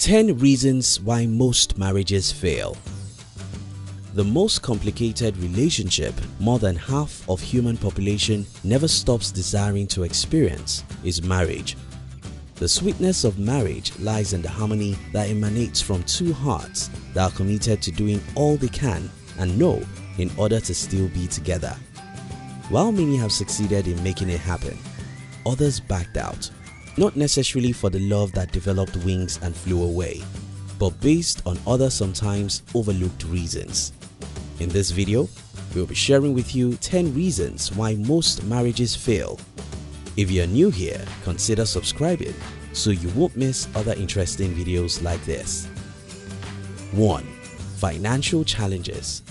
10 reasons why most marriages fail. The most complicated relationship more than half of human population never stops desiring to experience is marriage. The sweetness of marriage lies in the harmony that emanates from two hearts that are committed to doing all they can and know in order to still be together. While many have succeeded in making it happen, others backed out, not necessarily for the love that developed wings and flew away, but based on other sometimes overlooked reasons. In this video, we'll be sharing with you 10 reasons why most marriages fail. If you're new here, consider subscribing so you won't miss other interesting videos like this. 1. Financial challenges.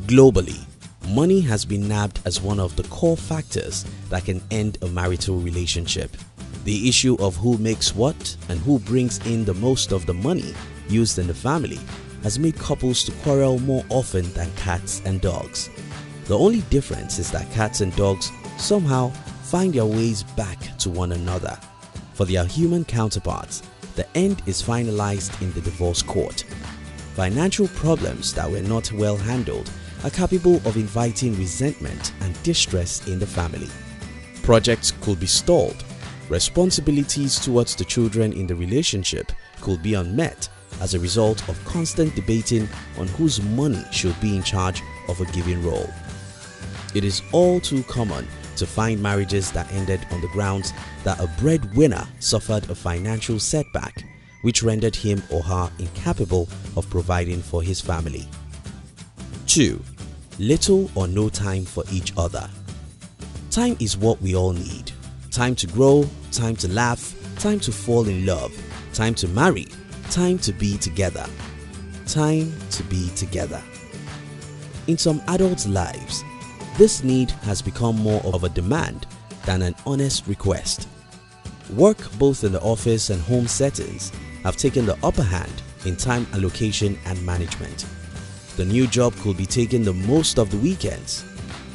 Globally, money has been nabbed as one of the core factors that can end a marital relationship. The issue of who makes what and who brings in the most of the money used in the family has made couples to quarrel more often than cats and dogs. The only difference is that cats and dogs somehow find their ways back to one another. For their human counterparts, the end is finalized in the divorce court. Financial problems that were not well handled are capable of inviting resentment and distress in the family. Projects could be stalled. Responsibilities towards the children in the relationship could be unmet as a result of constant debating on whose money should be in charge of a given role. It is all too common to find marriages that ended on the grounds that a breadwinner suffered a financial setback which rendered him or her incapable of providing for his family. 2. Little or no time for each other. Time is what we all need. Time to grow, time to laugh, time to fall in love, time to marry, time to be together. Time to be together. In some adults' lives, this need has become more of a demand than an honest request. Work both in the office and home settings have taken the upper hand in time allocation and management. The new job could be taking the most of the weekends.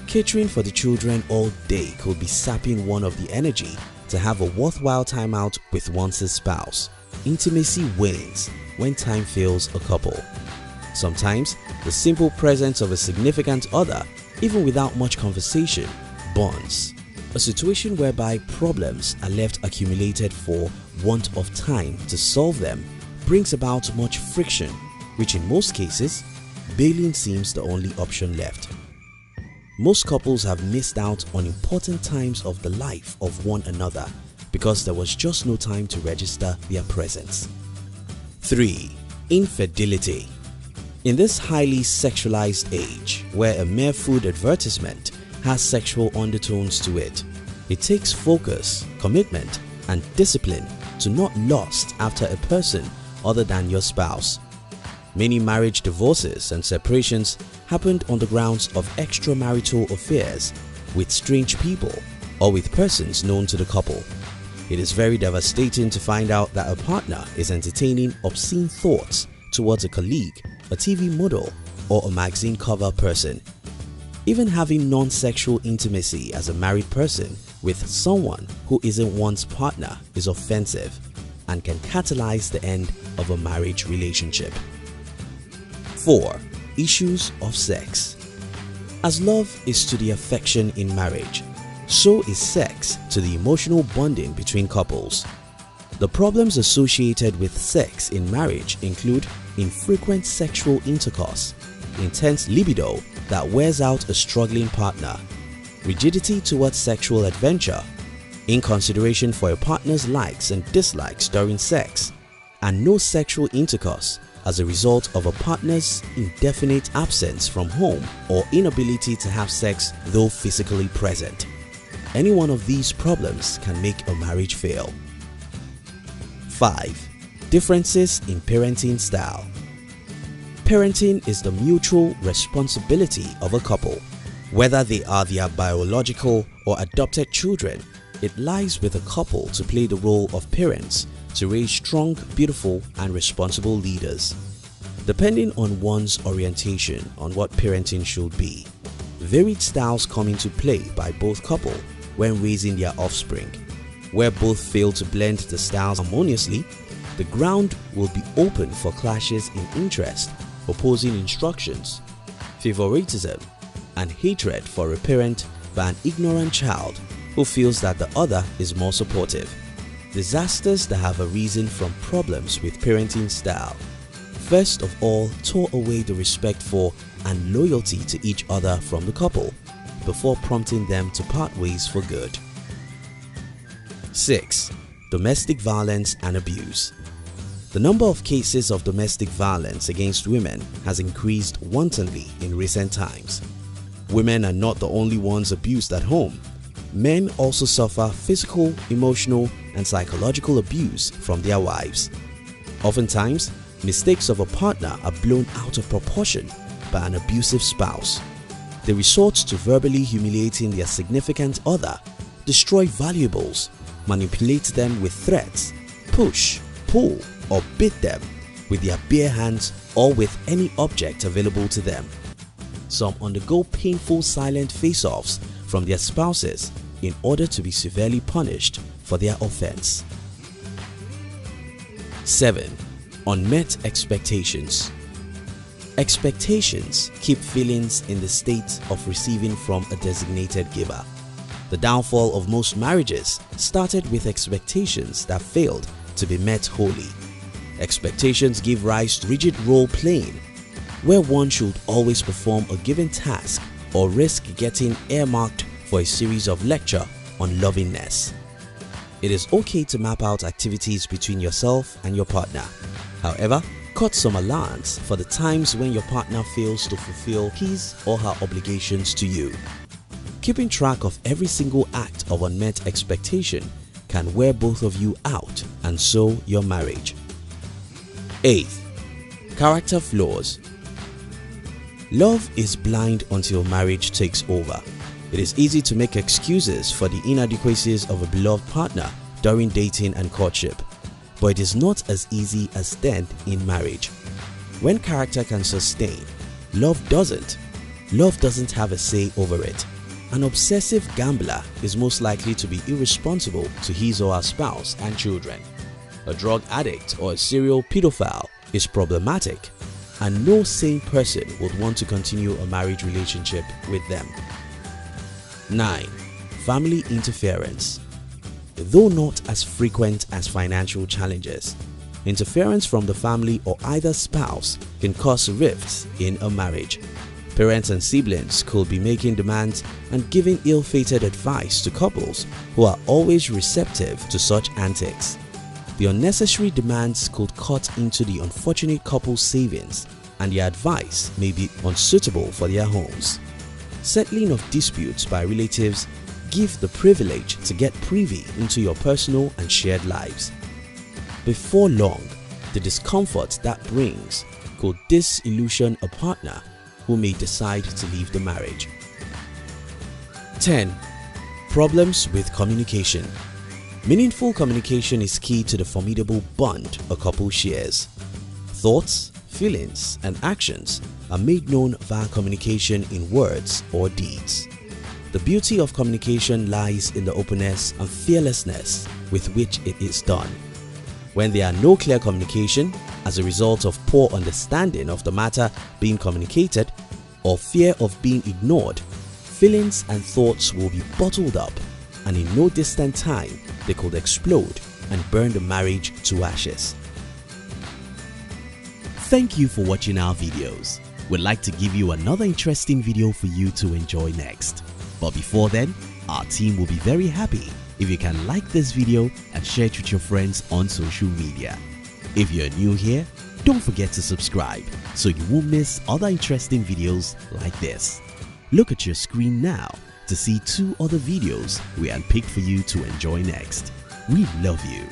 Catering for the children all day could be sapping one of the energy to have a worthwhile time out with one's spouse. Intimacy wanes when time fails a couple. Sometimes, the simple presence of a significant other, even without much conversation, bonds. A situation whereby problems are left accumulated for want of time to solve them brings about much friction, which in most cases, bailing seems the only option left. Most couples have missed out on important times of the life of one another because there was just no time to register their presence. 3. Infidelity. In this highly sexualized age, where a mere food advertisement has sexual undertones to it, it takes focus, commitment, and discipline to not lust after a person other than your spouse. Many marriage divorces and separations happened on the grounds of extramarital affairs with strange people or with persons known to the couple. It is very devastating to find out that a partner is entertaining obscene thoughts towards a colleague, a TV model, or a magazine cover person. Even having non-sexual intimacy as a married person with someone who isn't one's partner is offensive and can catalyze the end of a marriage relationship. 4. Issues of sex. As love is to the affection in marriage, so is sex to the emotional bonding between couples. The problems associated with sex in marriage include infrequent sexual intercourse, intense libido that wears out a struggling partner, rigidity towards sexual adventure, inconsideration for a partner's likes and dislikes during sex, and no sexual intercourse as a result of a partner's indefinite absence from home or inability to have sex though physically present. Any one of these problems can make a marriage fail. 5. Differences in parenting style. Parenting is the mutual responsibility of a couple. Whether they are their biological or adopted children, it lies with a couple to play the role of parents to raise strong, beautiful, and responsible leaders. Depending on one's orientation on what parenting should be, varied styles come into play by both couples when raising their offspring. Where both fail to blend the styles harmoniously, The ground will be open for clashes in interest, opposing instructions, favoritism, and hatred for a parent by an ignorant child who feels that the other is more supportive. Disasters that have arisen from problems with parenting style. First of all, tore away the respect for and loyalty to each other from the couple before prompting them to part ways for good. 6. Domestic violence and abuse. The number of cases of domestic violence against women has increased wantonly in recent times. Women are not the only ones abused at home. Men also suffer physical, emotional, and psychological abuse from their wives. Oftentimes, mistakes of a partner are blown out of proportion by an abusive spouse. They resort to verbally humiliating their significant other, destroy valuables, manipulate them with threats, push, pull, or beat them with their bare hands or with any object available to them. Some undergo painful silent face-offs from their spouses in order to be severely punished for their offense. 7. Unmet expectations. Expectations keep feelings in the state of receiving from a designated giver. The downfall of most marriages started with expectations that failed to be met wholly. Expectations give rise to rigid role-playing, where one should always perform a given task or risk getting earmarked for a series of lecture on lovingness. It is okay to map out activities between yourself and your partner. However, cut some allowance for the times when your partner fails to fulfill his or her obligations to you. Keeping track of every single act of unmet expectation can wear both of you out and sow your marriage. 8. Character flaws. Love is blind until marriage takes over. It is easy to make excuses for the inadequacies of a beloved partner during dating and courtship, but it is not as easy as then in marriage. When character can sustain, love doesn't. Love doesn't have a say over it. An obsessive gambler is most likely to be irresponsible to his or her spouse and children. A drug addict or a serial pedophile is problematic, and no sane person would want to continue a marriage relationship with them. 9. Family interference. Though not as frequent as financial challenges, interference from the family or either spouse can cause rifts in a marriage. Parents and siblings could be making demands and giving ill-fated advice to couples who are always receptive to such antics. The unnecessary demands could cut into the unfortunate couple's savings, and their advice may be unsuitable for their homes. Settling of disputes by relatives give the privilege to get privy into your personal and shared lives. Before long, the discomfort that brings could disillusion a partner who may decide to leave the marriage. 10. Problems with communication. Meaningful communication is key to the formidable bond a couple shares. Thoughts, feelings, and actions are made known via communication in words or deeds. The beauty of communication lies in the openness and fearlessness with which it is done. When there are no clear communication as a result of poor understanding of the matter being communicated or fear of being ignored, feelings and thoughts will be bottled up, and in no distant time they could explode and burn the marriage to ashes. Thank you for watching our videos. We'd like to give you another interesting video for you to enjoy next. But before then, our team will be very happy if you can like this video and share it with your friends on social media. If you're new here, don't forget to subscribe so you won't miss other interesting videos like this. Look at your screen now to see 2 other videos we handpicked for you to enjoy next. We love you.